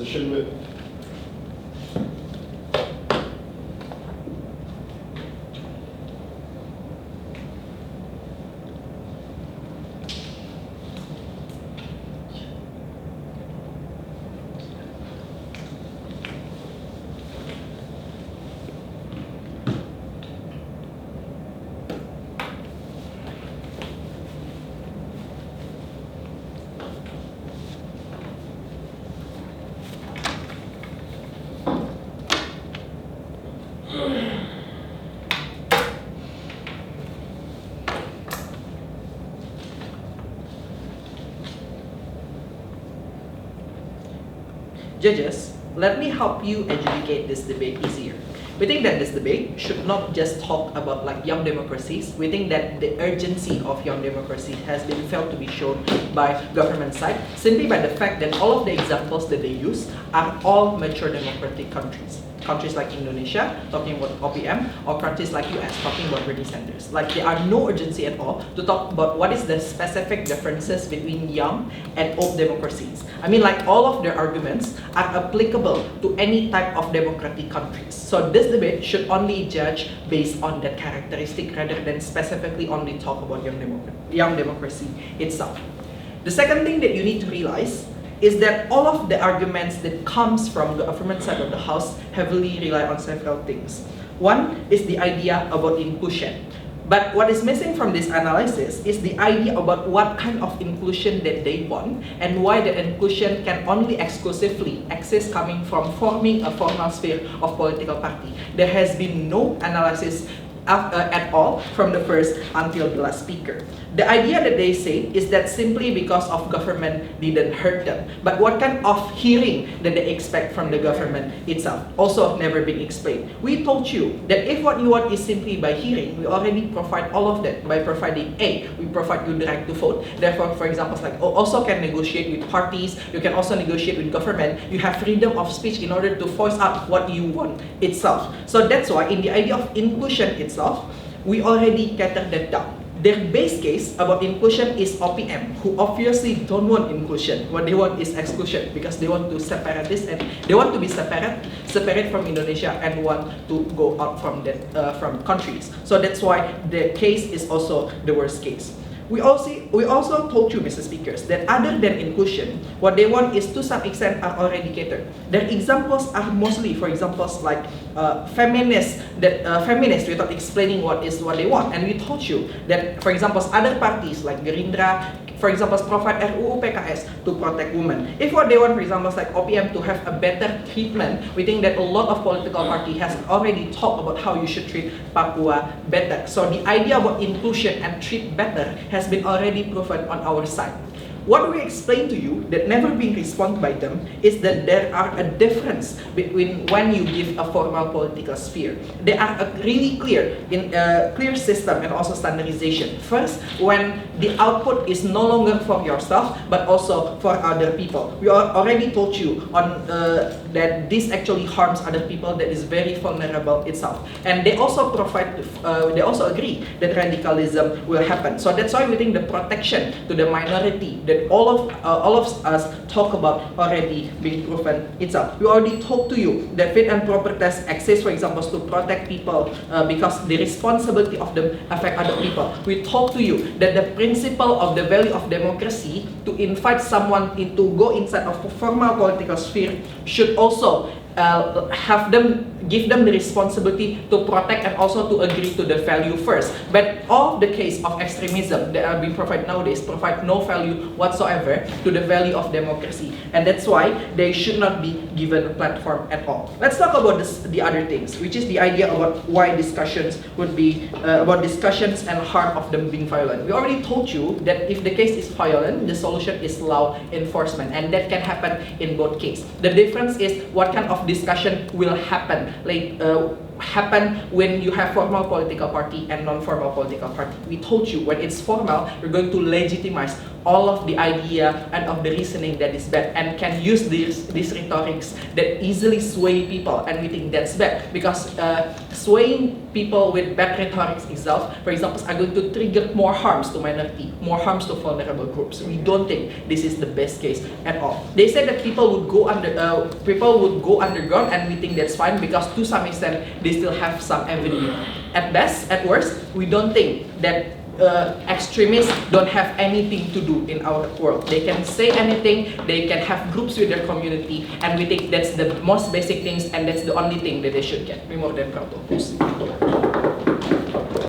position with. Judges, let me help you adjudicate this debate easier. We think that this debate should not just talk about like young democracies. We think that the urgency of young democracy has been felt to be shown by government side simply by the fact that all of the examples that they use are all mature democratic countries. Countries like Indonesia, talking about OPM, or countries like US, talking about Bernie Sanders. Like there are no urgency at all to talk about what is the specific differences between young and old democracies. I mean, like all of their arguments are applicable to any type of democratic countries. So this debate should only judge based on that characteristic rather than specifically only talk about young democracy itself. The second thing that you need to realize is that all of the arguments that comes from the government side of the House heavily rely on several things. One is the idea about inclusion. But what is missing from this analysis is the idea about what kind of inclusion that they want and why the inclusion can only exclusively exist coming from forming a formal sphere of political party. There has been no analysis at all from the first until the last speaker. The idea that they say is that simply because of government didn't hurt them. But what kind of hearing that they expect from the government itself also never been explained. We told you that if what you want is simply by hearing, we already provide all of that by providing A, we provide you the right to vote. Therefore, for example, like also can negotiate with parties, you can also negotiate with government, you have freedom of speech in order to voice out what you want itself. So that's why in the idea of inclusion itself, we already cater that down. Their base case about inclusion is OPM, who obviously don't want inclusion. What they want is exclusion because they want to separate this and they want to be separate from Indonesia and want to go out from that from countries. So that's why the case is also the worst case. We also told you, Mr. Speakers, that other than inclusion, what they want is to some extent are already catered. Their examples are mostly, for examples like feminists without explaining what they want. And we told you that, for example, other parties like Gerindra, for example, provide RUU PKS to protect women. If what they want, for example, like OPM to have a better treatment, we think that a lot of political party has already talked about how you should treat Papua better. So the idea about inclusion and treat better has been already proven on our side. What we explained to you that never been responded by them is that there are a difference between when you give a formal political sphere. There are a really clear system and also standardization. First, when the output is no longer for yourself but also for other people. We already told you on that this actually harms other people, that is very vulnerable itself. And they also agree that radicalism will happen. So that's why we think the protection to the minority that all of us talk about already being proven itself. We already talked to you that fit and proper test exists, for example, to protect people because the responsibility of them affect other people. We talked to you that the principle of the value of democracy to invite someone to go inside of a formal political sphere should also give them the responsibility to protect and also to agree to the value first. But all the case of extremism that are being provided nowadays provide no value whatsoever to the value of democracy, and that's why they should not be given a platform at all. Let's talk about the other things, which is the idea about why discussions would be about discussions and harm of them being violent. We already told you that if the case is violent, the solution is law enforcement, and that can happen in both cases. The difference is what kind of discussion will happen when you have formal political party and non-formal political party. We told you when it's formal, you're going to legitimize all of the idea and of the reasoning that is bad, and can use these rhetorics that easily sway people, and we think that's bad because swaying people with bad rhetorics itself, for example, are going to trigger more harms to minority, more harms to vulnerable groups. We don't think this is the best case at all. They said that people would go underground, and we think that's fine because to some extent they still have some avenue. At best, at worst, we don't think that extremists don't have anything to do in our world. They can say anything, they can have groups with their community, and we think that's the most basic things, and that's the only thing that they should get. We're more than proud of this.